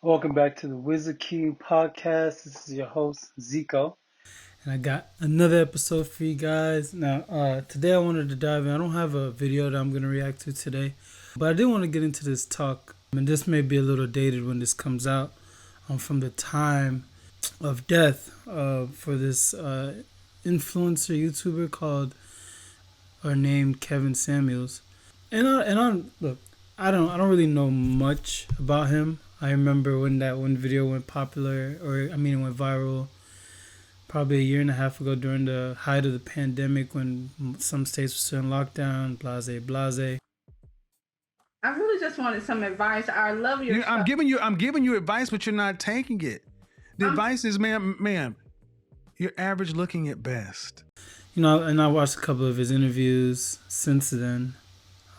Welcome back to the Wizard King podcast. This is your host, Zico. And I got another episode for you guys. Now, today I wanted to dive in. I don't have a video that I'm going to react to today, but I did want to get into this talk. And this may be a little dated when this comes out from the time of death for this influencer YouTuber called or named Kevin Samuels. And I look, I don't really know much about him. I remember when that one video went popular, it went viral probably a year and a half ago during the height of the pandemic when some states were still in lockdown, blase, blase. I really just wanted some advice. I love your I'm giving you advice, but you're not taking it. The advice is, ma'am, you're average looking at best. And I watched a couple of his interviews since then,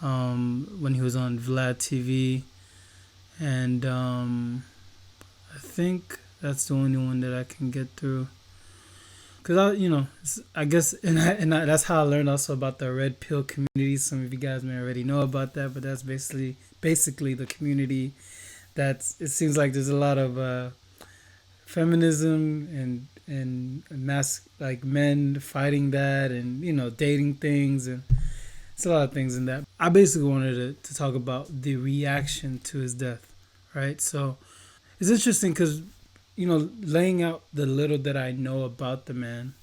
when he was on Vlad TV, and I think that's the only one that I can get through. Cause I guess, that's how I learned also about the red pill community. Some of you guys may already know about that, but that's basically the community. It seems like there's a lot of feminism and like men fighting that, and dating things, and it's a lot of things in that. I basically wanted to talk about the reaction to his death, right? So it's interesting because laying out the little that I know about the man,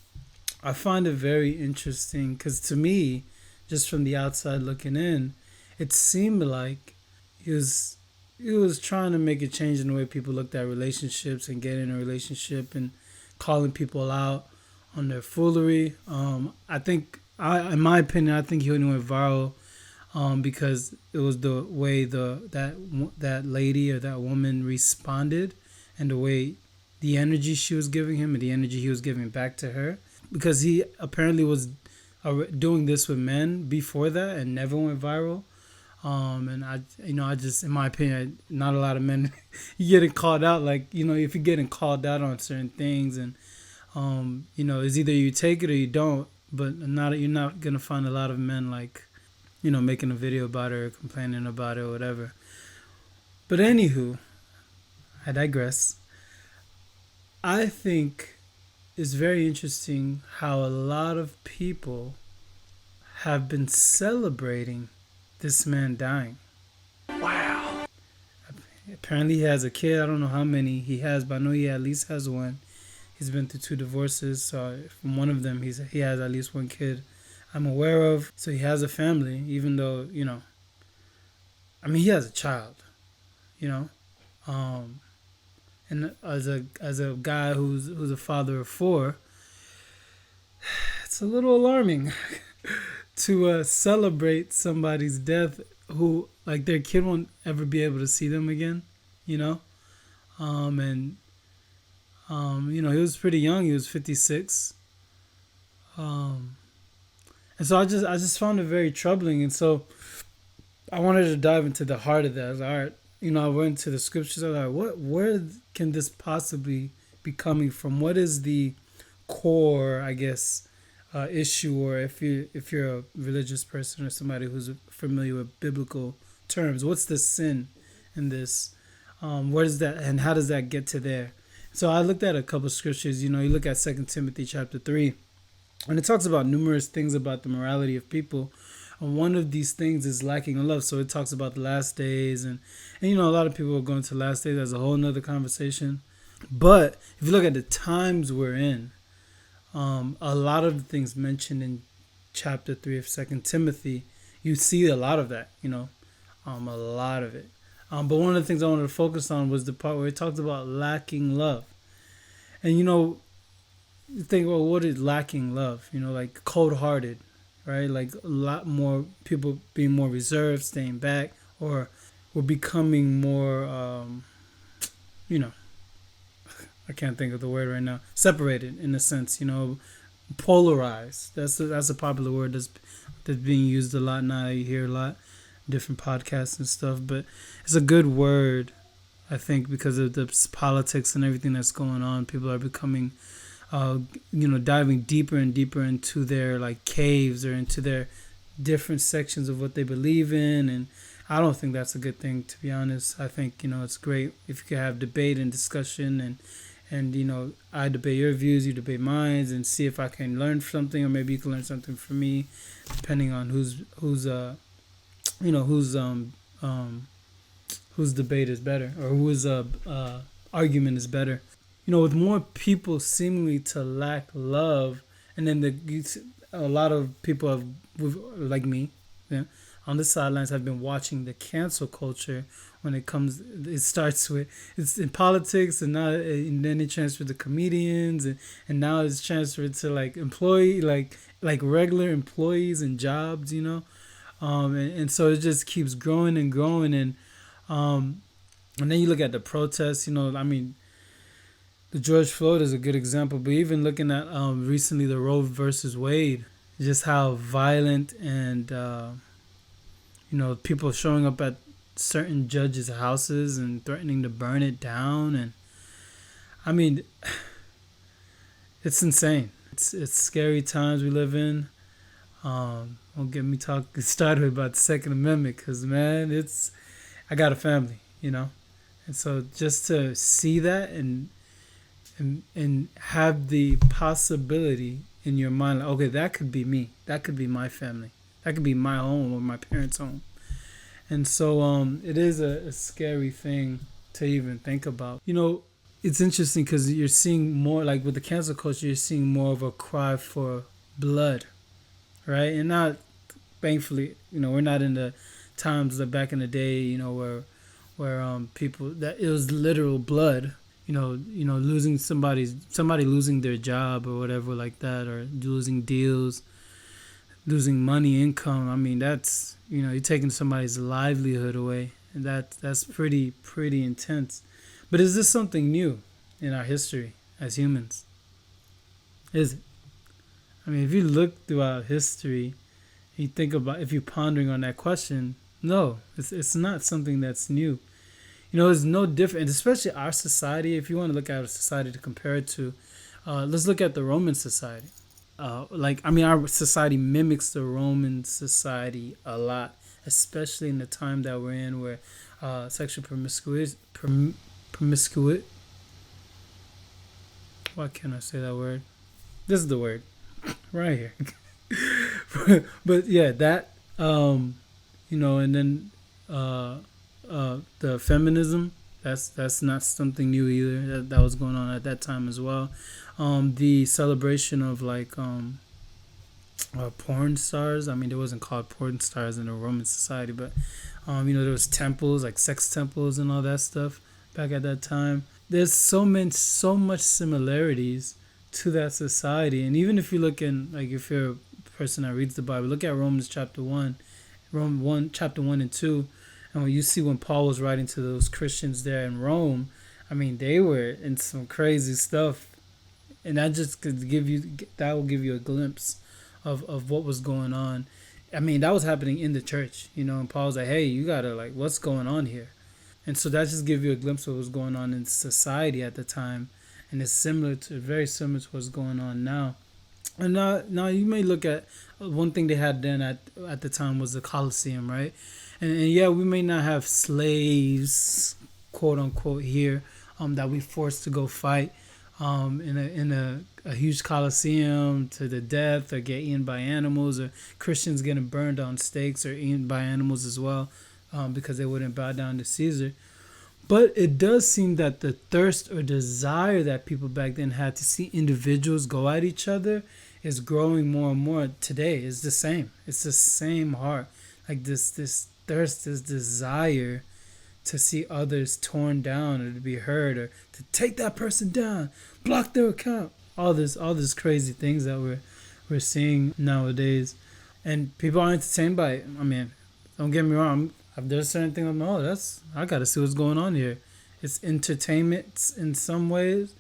I find it very interesting because to me, just from the outside looking in, it seemed like he was trying to make a change in the way people looked at relationships and get in a relationship and calling people out on their foolery. In my opinion, I think he only went viral because it was the way that lady or that woman responded, and the way the energy she was giving him and the energy he was giving back to her, because he apparently was doing this with men before that and never went viral. And I just, in my opinion, not a lot of men you getting called out. Like, if you're getting called out on certain things, and it's either you take it or you don't. But you're not gonna find a lot of men like, making a video about it or complaining about it or whatever. But anywho, I digress. I think it's very interesting how a lot of people have been celebrating this man dying. Wow. Apparently he has a kid. I don't know how many he has, but I know he at least has one. He's been through 2 divorces, so from one of them he has at least one kid I'm aware of. So he has a family, even though, he has a child, and as a guy who's a father of 4, it's a little alarming to celebrate somebody's death who, like, their kid won't ever be able to see them again, and he was pretty young. He was 56. And so I just found it very troubling. And so I wanted to dive into the heart of that. I was like, all right, I went to the scriptures. I was like, where can this possibly be coming from? What is the core, I guess, issue? Or if you're a religious person or somebody who's familiar with biblical terms, what's the sin in this? What is that, and how does that get to there? So I looked at a couple of scriptures. You look at 2 Timothy chapter 3, and it talks about numerous things about the morality of people. And one of these things is lacking in love. So it talks about the last days, and a lot of people are going to last days. That's a whole nother conversation. But if you look at the times we're in, a lot of the things mentioned in chapter 3 of 2 Timothy, you see a lot of that, a lot of it. But one of the things I wanted to focus on was the part where it talks about lacking love. And, you think, well, what is lacking love? Like cold-hearted, right? Like a lot more people being more reserved, staying back, or we're becoming more, I can't think of the word right now, separated in a sense, polarized. That's a popular word that's being used a lot now. You hear a lot, different podcasts and stuff, but it's a good word, I think, because of the politics and everything that's going on. People are becoming, diving deeper and deeper into their like caves or into their different sections of what they believe in, and I don't think that's a good thing, to be honest. I think, it's great if you can have debate and discussion, and I debate your views, you debate mine, and see if I can learn something, or maybe you can learn something from me, depending on whose whose debate is better, or whose argument is better. With more people seemingly to lack love, and then a lot of people like me, yeah, on the sidelines have been watching the cancel culture. When it starts with, it's in politics, and then it transferred to comedians, and now it's transferred to like employee, like regular employees and jobs, and so it just keeps growing and growing, and then you look at the protests. I mean, the George Floyd is a good example, but even looking at recently the Roe versus Wade, just how violent, and people showing up at certain judges' houses and threatening to burn it down, and I mean, it's insane. It's scary times we live in. Don't get me talking started about the Second Amendment, because man, I got a family, and so just to see that, and have the possibility in your mind, like, okay, that could be me, that could be my family, that could be my home or my parents' home. And so it is a scary thing to even think about. It's interesting because you're seeing more, like with the cancel culture, you're seeing more of a cry for blood, right? And not, thankfully, we're not in the times that back in the day, where people, that it was literal blood, losing somebody losing their job or whatever like that, or losing deals, losing money, income. I mean, that's, you're taking somebody's livelihood away, and that's pretty intense. But is this something new in our history as humans? Is it? I mean, if you look throughout history, you think about, if you're pondering on that question, no, it's not something that's new. It's no different, especially our society. If you want to look at a society to compare it to, let's look at the Roman society. Our society mimics the Roman society a lot, especially in the time that we're in, where sexual promiscuity. Why can't I say that word? This is the word right here. But yeah, that and then the feminism. That's not something new either. That was going on at that time as well. The celebration of porn stars. I mean, it wasn't called porn stars in the Roman society, but there was temples, like sex temples and all that stuff back at that time. There's so much similarities to that society. And even if you look in, like, if you're a person that reads the Bible, look at Romans chapter 1, chapter 1 and 2, and when you see when Paul was writing to those Christians there in Rome, I mean, they were in some crazy stuff, and that will give you a glimpse of what was going on. I mean, that was happening in the church, and Paul's like, hey, you gotta, like, what's going on here? And so that just gives you a glimpse of what was going on in society at the time, and it's very similar to what's going on now. And now you may look at one thing they had then at the time was the Colosseum, right? And yeah, we may not have slaves, quote unquote, here, that we forced to go fight in a huge Colosseum to the death, or get eaten by animals, or Christians getting burned on stakes or eaten by animals as well, because they wouldn't bow down to Caesar. But it does seem that the thirst or desire that people back then had to see individuals go at each other is growing more and more today. It's the same. It's the same heart. Like this thirst, this desire to see others torn down, or to be heard, or to take that person down, block their account. All this crazy things that we're seeing nowadays, and people are entertained by it. I mean, don't get me wrong. There's certain things I'm like, I gotta see what's going on here. It's entertainment in some ways.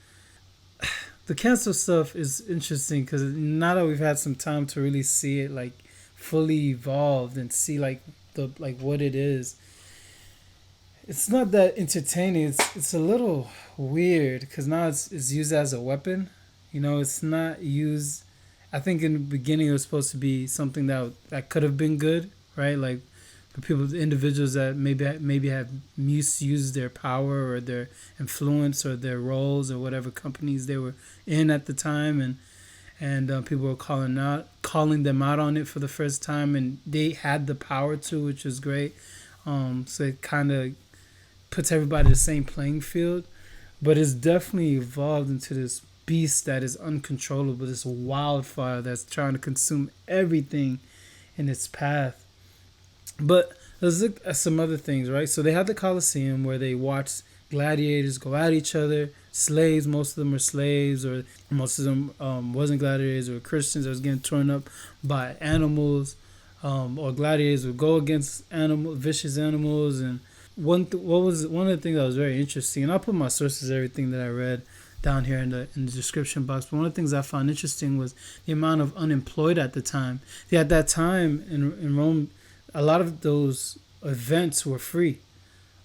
The cancel stuff is interesting because now that we've had some time to really see it, like, fully evolved, and see like what it is, it's not that entertaining. It's a little weird because now it's used as a weapon. It's not used. I think in the beginning it was supposed to be something that could have been good, right? Like, for people, individuals that maybe have misused their power or their influence or their roles or whatever companies they were in at the time, and people were calling them out on it for the first time, and they had the power to, which was great. So it kind of puts everybody the same playing field, but it's definitely evolved into this beast that is uncontrollable, this wildfire that's trying to consume everything in its path. But let's look at some other things, right? So they had the Colosseum where they watched gladiators go at each other. Slaves, most of them were slaves, or most of them wasn't gladiators, or Christians that was getting torn up by animals, or gladiators would go against vicious animals. And one of the things that was very interesting, and I'll put my sources, everything that I read down here in the description box. But one of the things I found interesting was the amount of unemployed at the time. At that time in Rome, a lot of those events were free,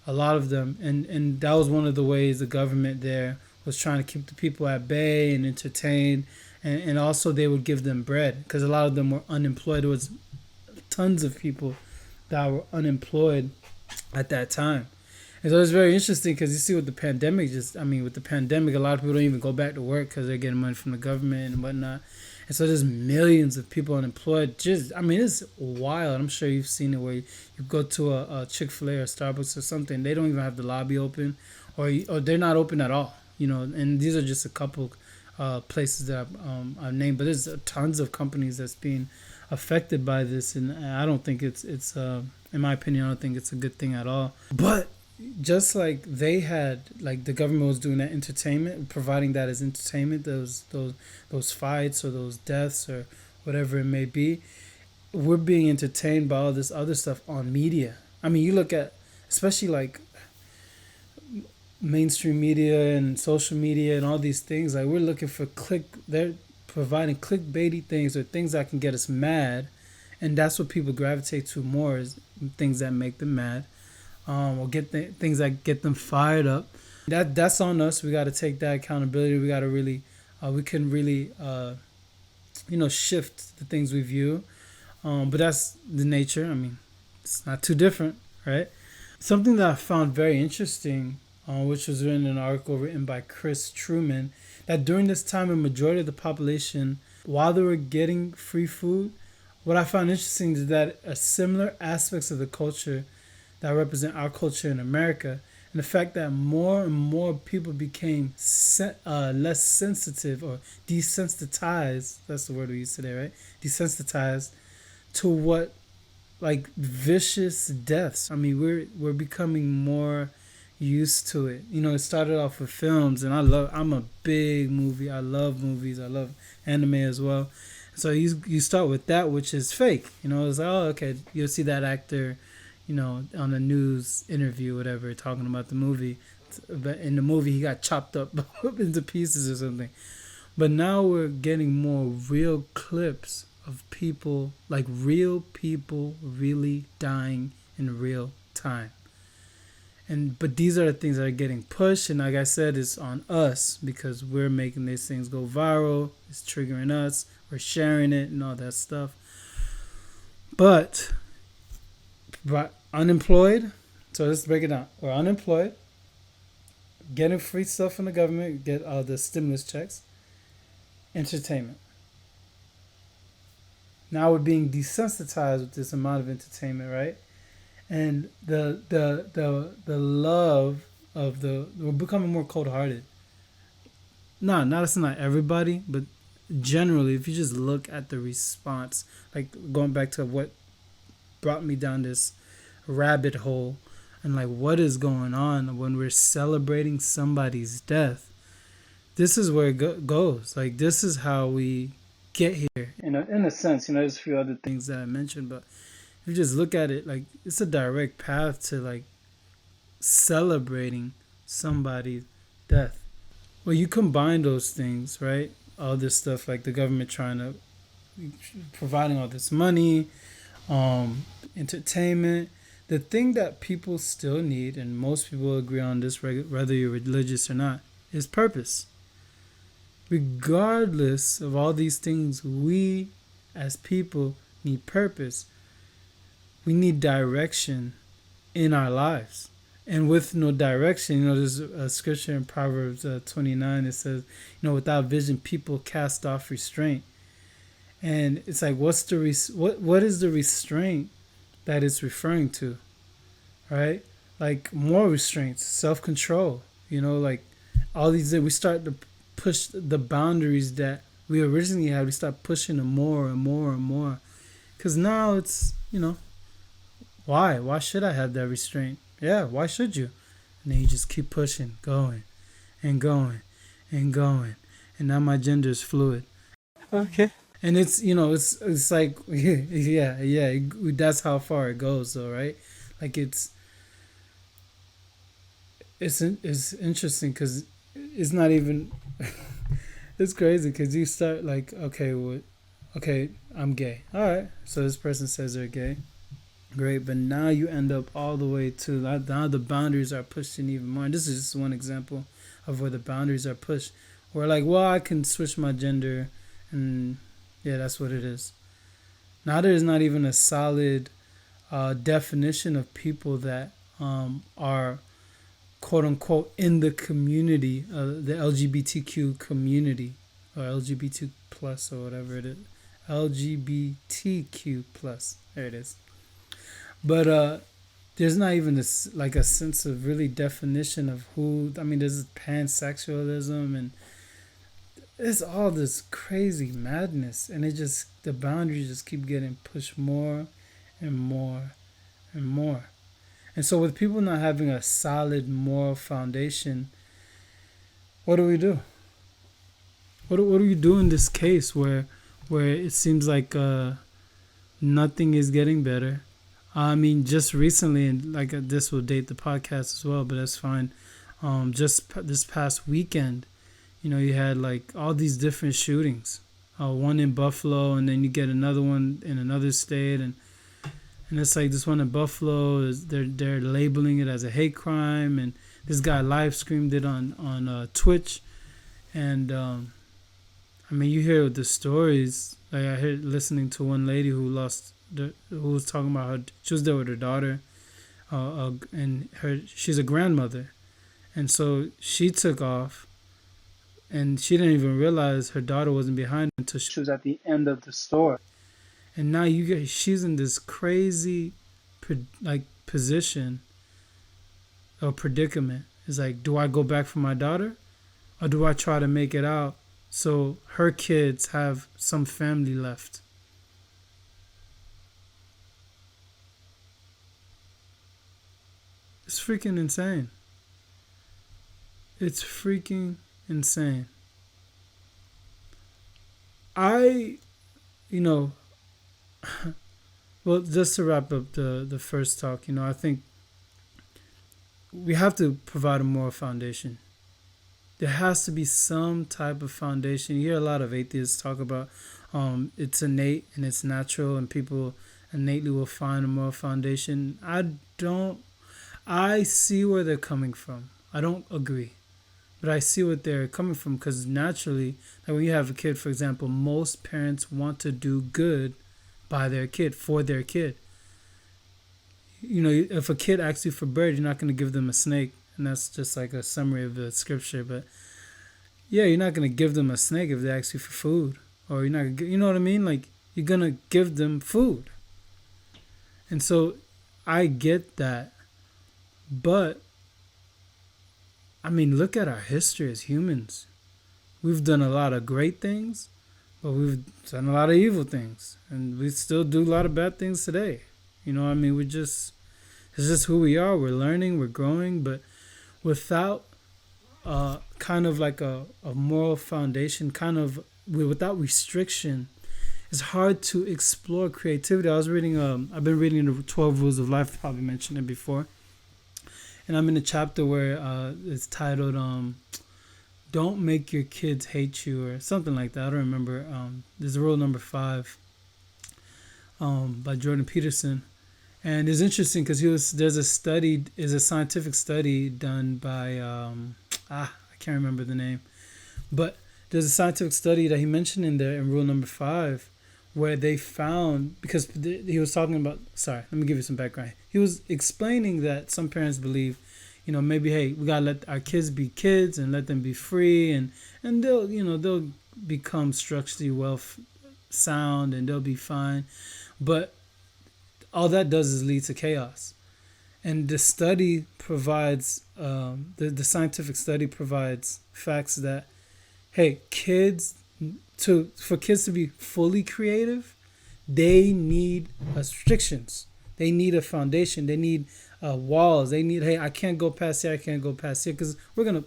a lot of them, and that was one of the ways the government there was trying to keep the people at bay and entertained, and also they would give them bread because a lot of them were unemployed. There was tons of people that were unemployed at that time. And so it's very interesting because you see with the pandemic, a lot of people don't even go back to work because they're getting money from the government and whatnot. And so there's millions of people unemployed. It's wild. I'm sure you've seen it where you go to a Chick-fil-A or Starbucks or something. They don't even have the lobby open, or they're not open at all. And these are just a couple places that I've named. But there's tons of companies that's being affected by this. And I don't think it's in my opinion, I don't think it's a good thing at all. But just like they had, like the government was doing that entertainment, providing that as entertainment, those fights or those deaths or whatever it may be, we're being entertained by all this other stuff on media. You look at, especially like mainstream media and social media and all these things, like we're looking for they're providing clickbaity things or things that can get us mad, and that's what people gravitate to more, is things that make them mad. Or things that get them fired up. That's on us. We got to take that accountability. We got to really, we can really, shift the things we view. But that's the nature. It's not too different, right? Something that I found very interesting, which was written in an article written by Chris Truman, that during this time, a majority of the population, while they were getting free food, what I found interesting is that similar aspects of the culture that represent our culture in America, and the fact that more and more people became less sensitive or desensitized, that's the word we use today, right? Desensitized to what, like, vicious deaths. We're becoming more used to it. It started off with films, and I'm a big movie. I love movies. I love anime as well. So you start with that, which is fake. It's like, oh, okay, you'll see that actor, on a news interview, whatever, talking about the movie. But in the movie, he got chopped up into pieces or something. But now we're getting more real clips of people, like real people really dying in real time. But these are the things that are getting pushed. And like I said, it's on us because we're making these things go viral. It's triggering us. We're sharing it and all that stuff. But unemployed, so let's break it down. We're unemployed, getting free stuff from the government, get all the stimulus checks, entertainment. Now we're being desensitized with this amount of entertainment, right? And the love of we're becoming more cold-hearted. It's not everybody, but generally, if you just look at the response, like going back to what brought me down this rabbit hole, and like what is going on when we're celebrating somebody's death. This is where it goes. Like, this is how we get here. In a sense, there's a few other things that I mentioned, but if you just look at it, like, it's a direct path to like celebrating somebody's death. Well, you combine those things, right? All this stuff, like the government providing all this money, entertainment. The thing that people still need, and most people agree on this, whether you're religious or not, is purpose. Regardless of all these things, we as people need purpose. we need direction in our lives. And with no direction, there's a scripture in Proverbs 29. It says, without vision, people cast off restraint. And it's like, what is the restraint that it's referring to, right? Like more restraints, self-control. Like all these, we start to push the boundaries that we originally had. We start pushing them more and more and more, because now it's why should I have that restraint? Yeah, why should you? And then you just keep pushing, going and going and going, and now my gender is fluid. Okay. And it's it's like yeah, that's how far it goes though, right? Like it's interesting because it's not even it's crazy because you start like, okay, I'm gay, all right, so this person says they're gay, great, but now you end up all the way to now the boundaries are pushed in even more. And this is just one example of where the boundaries are pushed, where like, well, I can switch my gender, and yeah, that's what it is. Now there's not even a solid definition of people that are quote unquote in the community, the LGBTQ community, or LGBT plus, or whatever it is, LGBTQ plus. There it is. But there's not even this like a sense of really definition of who. I mean, there's pansexualism and it's all this crazy madness, and the boundaries just keep getting pushed more and more and more. And so with people not having a solid moral foundation, what do we do? What do you do in this case where it seems like nothing is getting better? I mean, just recently, and like this will date the podcast as well, but that's fine. Just this past weekend, you had like all these different shootings. One in Buffalo, and then you get another one in another state, and it's like this one in Buffalo is they're labeling it as a hate crime, and this guy live streamed it on Twitch, and I mean, you hear the stories. Like I heard listening to one lady who was talking about she was there with her daughter, and she's a grandmother, and so she took off, and she didn't even realize her daughter wasn't behind until she was at the end of the store. And now she's in this crazy position or predicament. It's like, do I go back for my daughter, or do I try to make it out so her kids have some family left? It's freaking insane. It's freaking insane. Well, just to wrap up the first talk, I think we have to provide a moral foundation. There has to be some type of foundation. You hear a lot of atheists talk about it's innate and it's natural, and people innately will find a moral foundation. I see where they're coming from. I don't agree, but I see what they're coming from, because naturally, like when you have a kid, for example, most parents want to do good by their kid, for their kid. If a kid asks you for bread, you're not going to give them a snake. And that's just like a summary of the scripture. But yeah, you're not going to give them a snake if they ask you for food. Or you're not, you know what I mean? Like, you're going to give them food. And so I get that. But, I mean, look at our history as humans. We've done a lot of great things, but we've done a lot of evil things. And we still do a lot of bad things today. I mean, it's just who we are. We're learning, we're growing, but without kind of like a moral foundation, without restriction, it's hard to explore creativity. I've been reading the 12 Rules of Life, probably mentioned it before. And I'm in a chapter where it's titled, Don't Make Your Kids Hate You, or something like that. I don't remember. There's rule number 5 by Jordan Peterson. And it's interesting because there's a scientific study done by, I can't remember the name. But there's a scientific study that he mentioned in there in rule number 5, where they found, because he was talking about, sorry, let me give you some background. He was explaining that some parents believe, maybe, hey, we gotta let our kids be kids and let them be free, and they'll become structurally sound, and they'll be fine. But all that does is lead to chaos. And the study provides, the scientific study provides facts that, hey, for kids to be fully creative, they need restrictions. They need a foundation. They need walls. They need, hey, I can't go past here. I can't go past here, because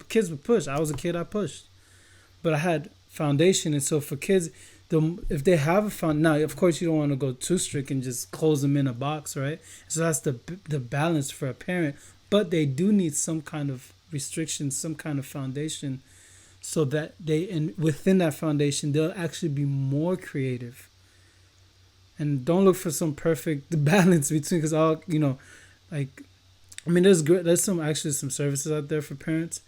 kids would push. I was a kid, I pushed, but I had foundation. And so for kids, if they have a now, of course, you don't want to go too strict and just close them in a box, right? So that's the balance for a parent. But they do need some kind of restriction, some kind of foundation, so that within that foundation, they'll actually be more creative. And don't look for some perfect balance between, because there's some services out there for parents,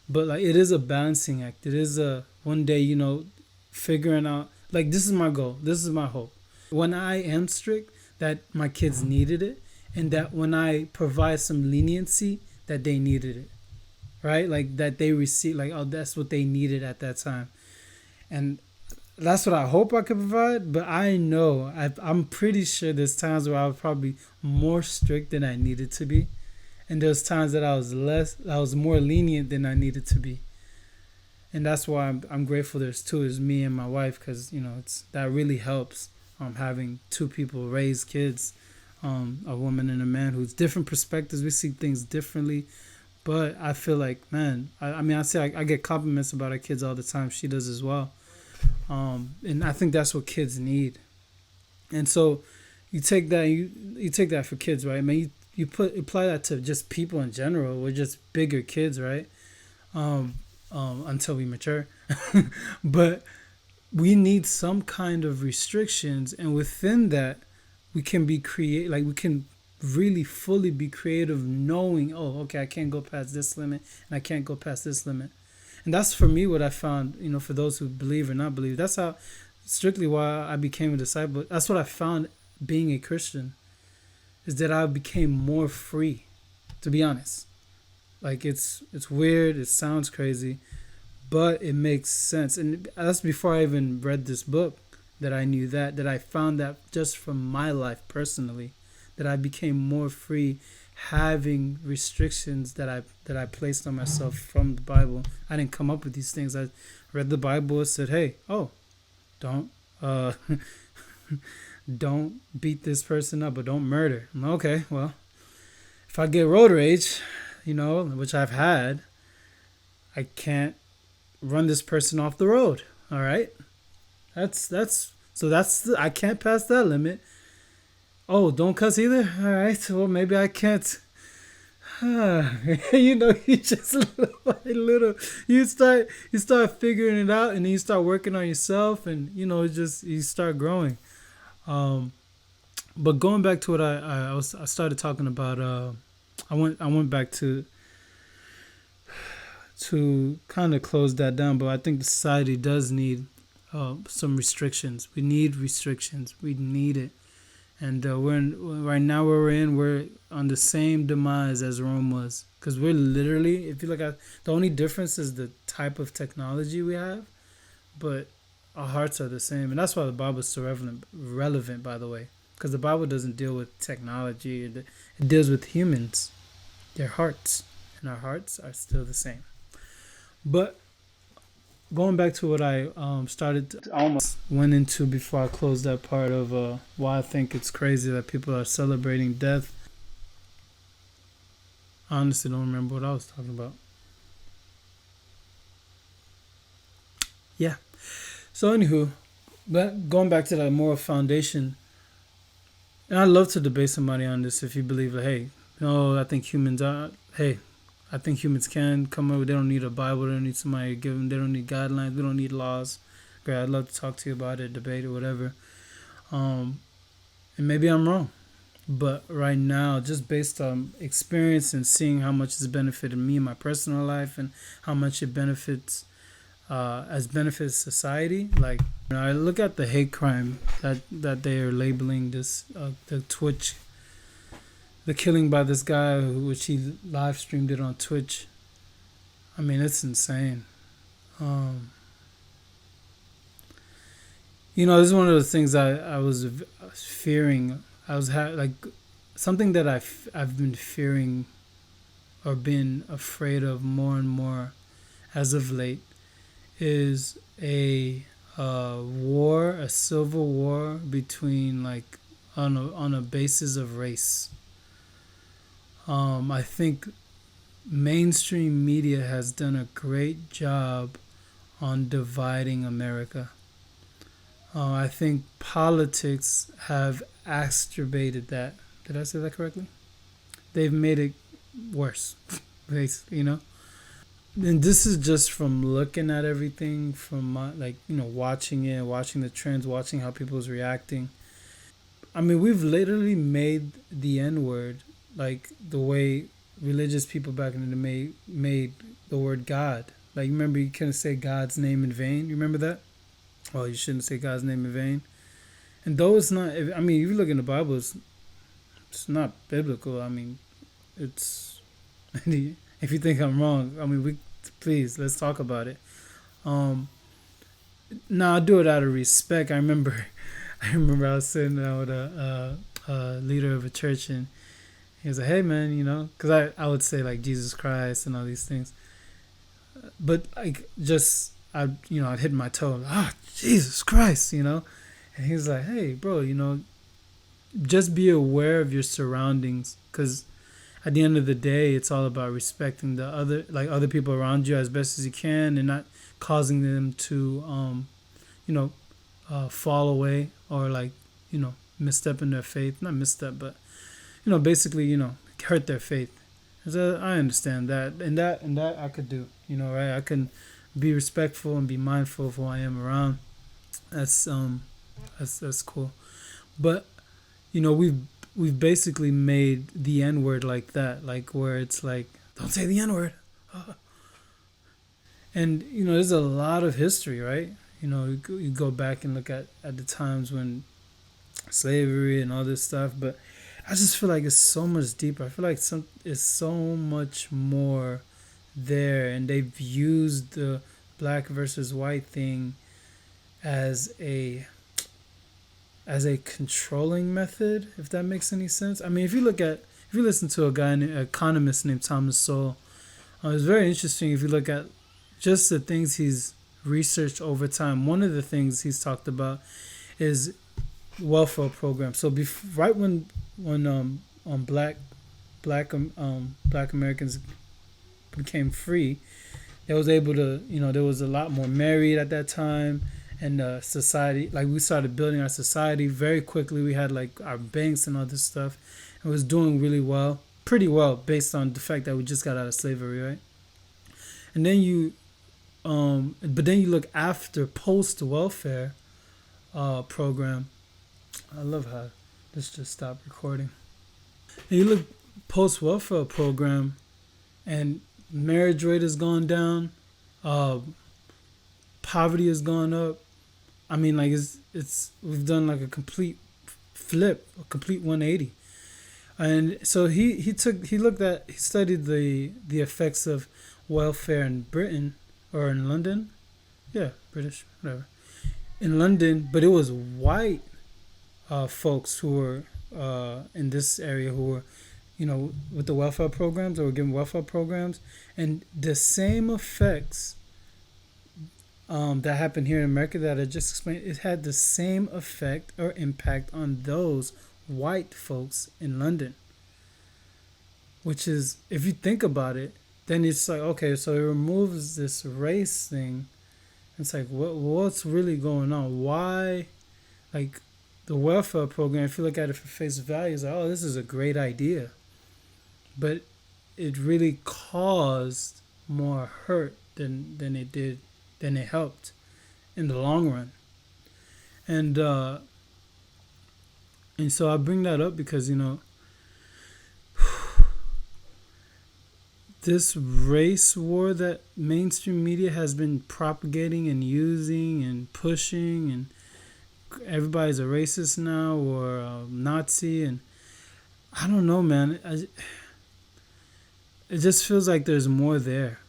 but like, it is a balancing act. It is one day, figuring out, like, this is my goal. This is my hope. When I am strict, that my kids needed it, and that when I provide some leniency, that they needed it, right? Like, that they receive, like, oh, that's what they needed at that time. And that's what I hope I could provide. But I know, I'm pretty sure there's times where I was probably more strict than I needed to be. And there's times that I was more lenient than I needed to be. And that's why I'm grateful there's two, is me and my wife, because that really helps, having two people raise kids, a woman and a man, who's different perspectives. We see things differently, but I feel like, man, I get compliments about our kids all the time. She does as well, and I think that's what kids need. And so you take that for kids, right? I mean, you apply that to just people in general. We're just bigger kids, right? Until we mature. But we need some kind of restrictions, and within that, we can be we can really fully be creative, knowing, oh, okay, I can't go past this limit, and I can't go past this limit. And that's, for me, what I found, for those who believe or not believe. That's how, strictly why I became a disciple. That's what I found being a Christian, is that I became more free, to be honest. Like, it's weird, it sounds crazy, but it makes sense. And that's before I even read this book, that I knew that I found that just from my life personally, that I became more free, having restrictions that I placed on myself from the Bible. I didn't come up with these things. I read the Bible and said, hey, don't don't beat this person up, or don't murder. Okay, well, if I get road rage, which I've had, I can't run this person off the road. All right, I can't pass that limit. Oh, don't cuss either. All right, well, maybe I can't. You just you start figuring it out, and then you start working on yourself, and you start growing. But going back to what I started talking about, I went back to kind of close that down, but I think the society does need some restrictions. We need restrictions. We need it. And right now we're on the same demise as Rome was, because we're literally, if you look at, the only difference is the type of technology we have, but our hearts are the same. And that's why the Bible is so relevant, by the way, because the Bible doesn't deal with technology. It deals with humans, their hearts, and our hearts are still the same. But going back to what I almost went into before I closed that part of why I think it's crazy that people are celebrating death. I honestly don't remember what I was talking about. Yeah. So anywho, going back to that moral foundation, and I'd love to debate somebody on this if you believe that, hey, I think humans can come over. They don't need a Bible. They don't need somebody to give them. They don't need guidelines. We don't need laws. Great. I'd love to talk to you about it, debate it, whatever. And maybe I'm wrong. But right now, just based on experience and seeing how much it's benefited me in my personal life, and how much it benefits as benefits society. Like, I look at the hate crime that they are labeling this the Twitch, the killing by this guy, which he live streamed it on Twitch. I mean, it's insane. Um, this is one of the things I was fearing. I was like something that I've been fearing or been afraid of more and more as of late is a war, a civil war between like on a basis of race. I think mainstream media has done a great job on dividing America. I think politics have exacerbated that. Did I say that correctly? They've made it worse, basically. And this is just from looking at everything, from watching it, watching the trends, watching how people's reacting. I mean, we've literally made the N word like the way religious people back in the day made the word God. Like, remember, you couldn't say God's name in vain. You remember that? Oh, you shouldn't say God's name in vain. And though it's not, I mean, if you look in the Bible, it's not biblical. I mean, it's, if you think I'm wrong, I mean, please, let's talk about it. No, I do it out of respect. I was sitting down with a leader of a church, and he was like, "Hey, man, because I would say like Jesus Christ and all these things, but like just I'd hit my toe, Jesus Christ, and he was like, "Hey, bro, just be aware of your surroundings, because at the end of the day, it's all about respecting the other people around you as best as you can, and not causing them to fall away, or like misstep in their faith, not misstep, but basically hurt their faith." So I understand that, and that I could do, right? I can be respectful and be mindful of who I am around. That's cool. But we've basically made the N word like that, like where it's like, don't say the N word. And there's a lot of history, right? You go back and look at the times when slavery and all this stuff, but I just feel like it's so much deeper. I feel like it's so much more there, and they've used the black versus white thing as a controlling method, if that makes any sense. I mean, if you listen to an economist named Thomas Sowell, it's very interesting. If you look at just the things he's researched over time, one of the things he's talked about is welfare programs. So right when black Americans became free, they was able to, there was a lot more married at that time, and society, like, we started building our society very quickly. We had like our banks and all this stuff. It was doing really well, pretty well, based on the fact that we just got out of slavery, right? And then but then you look after post welfare program. I love how this just stopped recording. And you look post welfare program, and marriage rate has gone down, poverty has gone up. I mean, like, it's we've done like a complete flip, a complete 180. And so he studied the effects of welfare in Britain, or in London, yeah, British, whatever, in London, but it was white folks who were in this area who were, with the welfare programs, or were given welfare programs, and the same effects that happened here in America that I just explained, it had the same effect or impact on those white folks in London. Which is, if you think about it, then it's like, okay, so it removes this race thing. It's like, what's really going on? Why, like, the welfare program, if you look at it for face value, it's like, oh, this is a great idea. But it really caused more hurt than it helped in the long run. And so I bring that up because, this race war that mainstream media has been propagating and using and pushing, and everybody's a racist now or a Nazi, and I don't know, man. It just feels like there's more there.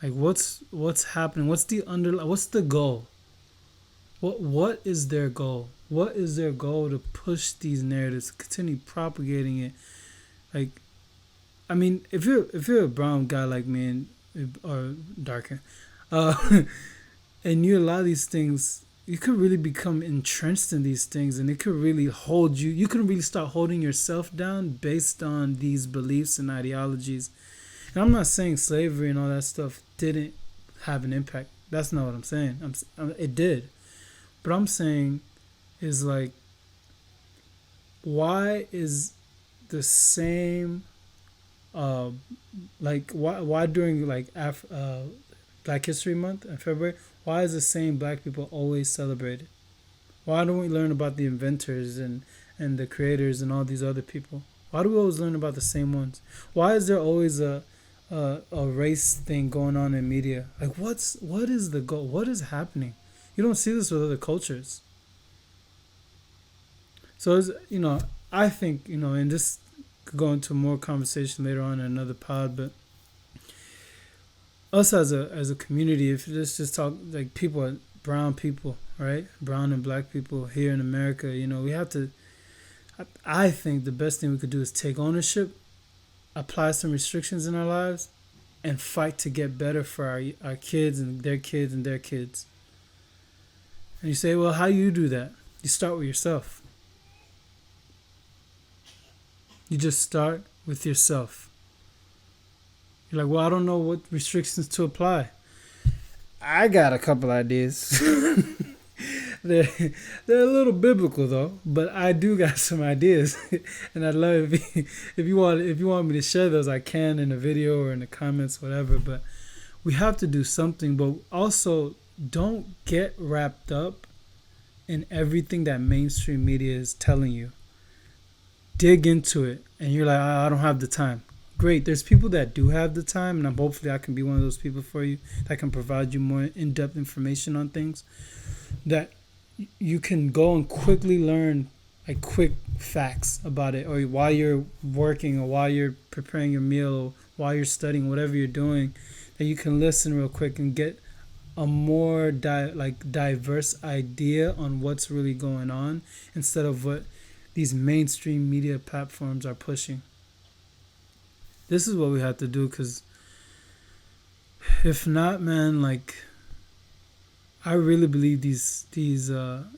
Like what's happening? What's the goal? What is their goal? What is their goal to push these narratives, continue propagating it? Like, I mean, if you're a brown guy like me or darker, uh, and you allow these things, you could really become entrenched in these things, and it could really hold you. You can really start holding yourself down based on these beliefs and ideologies. And I'm not saying slavery and all that stuff didn't have an impact. That's not what I'm saying. It did. But I'm saying is like, why is the same, like why during like Black History Month in February, why is the same black people always celebrated? Why don't we learn about the inventors and the creators and all these other people? Why do we always learn about the same ones? Why is there always a race thing going on in media? Like what is the goal? What is happening? You don't see this with other cultures. So it's, I think, and this could go into more conversation later on in another pod, but us as a community, if let's just talk like people, brown people, right? Brown and black people here in America, we have to, I think the best thing we could do is take ownership, apply some restrictions in our lives, and fight to get better for our kids and their kids and their kids. And you say, well, how you do that? You start with yourself. You just start with yourself. You're like, well, I don't know what restrictions to apply. I got a couple ideas. they're a little biblical though, but I do got some ideas, and I'd love if you want me to share those, I can in a video or in the comments, whatever. But we have to do something, but also don't get wrapped up in everything that mainstream media is telling you. Dig into it, and you're like, I don't have the time. Great, there's people that do have the time, and hopefully I can be one of those people for you that can provide you more in-depth information on things that you can go and quickly learn, like quick facts about it, or while you're working, or while you're preparing your meal, or while you're studying, whatever you're doing, that you can listen real quick and get a more diverse idea on what's really going on, instead of what these mainstream media platforms are pushing. This is what we have to do, because if not, man, like, I really believe these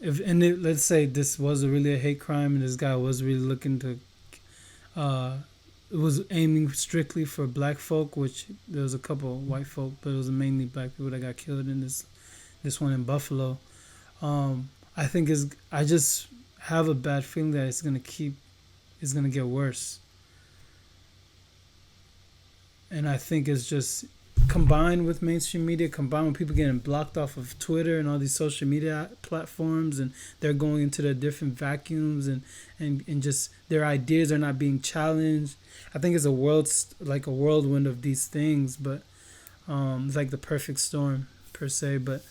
let's say this was really a hate crime and this guy was really looking to it was aiming strictly for black folk, which there was a couple of white folk, but it was mainly black people that got killed in this one in Buffalo. I think I just have a bad feeling that it's gonna get worse. And I think it's just combined with mainstream media, combined with people getting blocked off of Twitter and all these social media platforms, and they're going into their different vacuums, and just their ideas are not being challenged. I think it's a whirlwind of these things, but it's like the perfect storm per se. But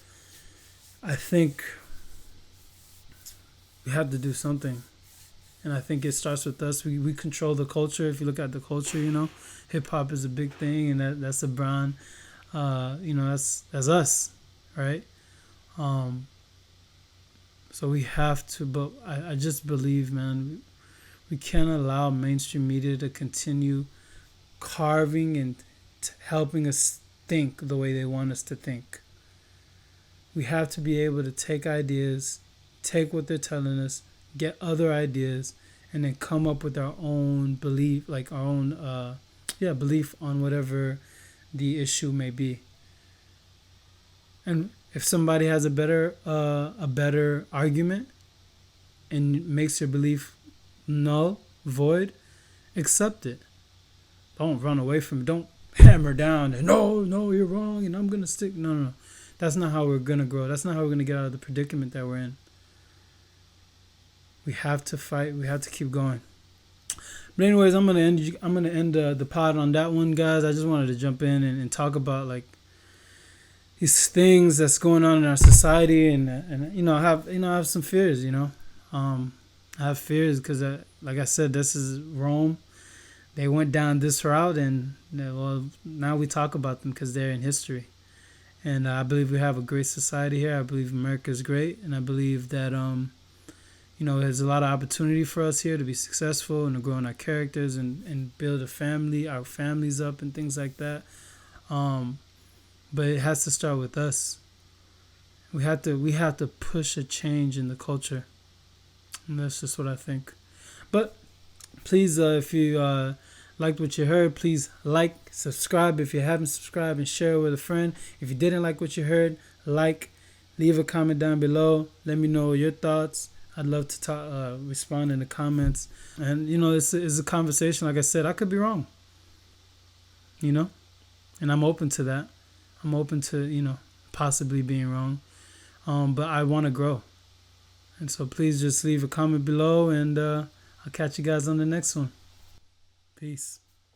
I think we have to do something. And I think it starts with us. We control the culture. If you look at the culture, hip hop is a big thing, and that's a brown, that's us, right? So we have to, but I just believe, man, we can't allow mainstream media to continue carving and helping us think the way they want us to think. We have to be able to take ideas, take what they're telling us, get other ideas, and then come up with our own belief, like our own belief on whatever the issue may be. And if somebody has a better argument and makes your belief null, void, accept it. Don't run away from it. Don't hammer down and no, you're wrong and I'm gonna stick. No. That's not how we're gonna grow. That's not how we're gonna get out of the predicament that we're in. We have to fight. We have to keep going. But anyways, I'm gonna end the pod on that one, guys. I just wanted to jump in and talk about like these things that's going on in our society, and I have some fears. I have fears because, like I said, this is Rome. They went down this route, and well, now we talk about them because they're in history. And I believe we have a great society here. I believe America is great, and I believe that there's a lot of opportunity for us here to be successful and to grow in our characters and build our families up and things like that. But it has to start with us. We have to push a change in the culture, and that's just what I think. But please, if you liked what you heard, please like, subscribe if you haven't subscribed, and share it with a friend. If you didn't like what you heard, leave a comment down below. Let me know your thoughts. I'd love to talk, respond in the comments. And it's a conversation. Like I said, I could be wrong. And I'm open to that. I'm open to possibly being wrong. But I want to grow. And so please just leave a comment below, and I'll catch you guys on the next one. Peace.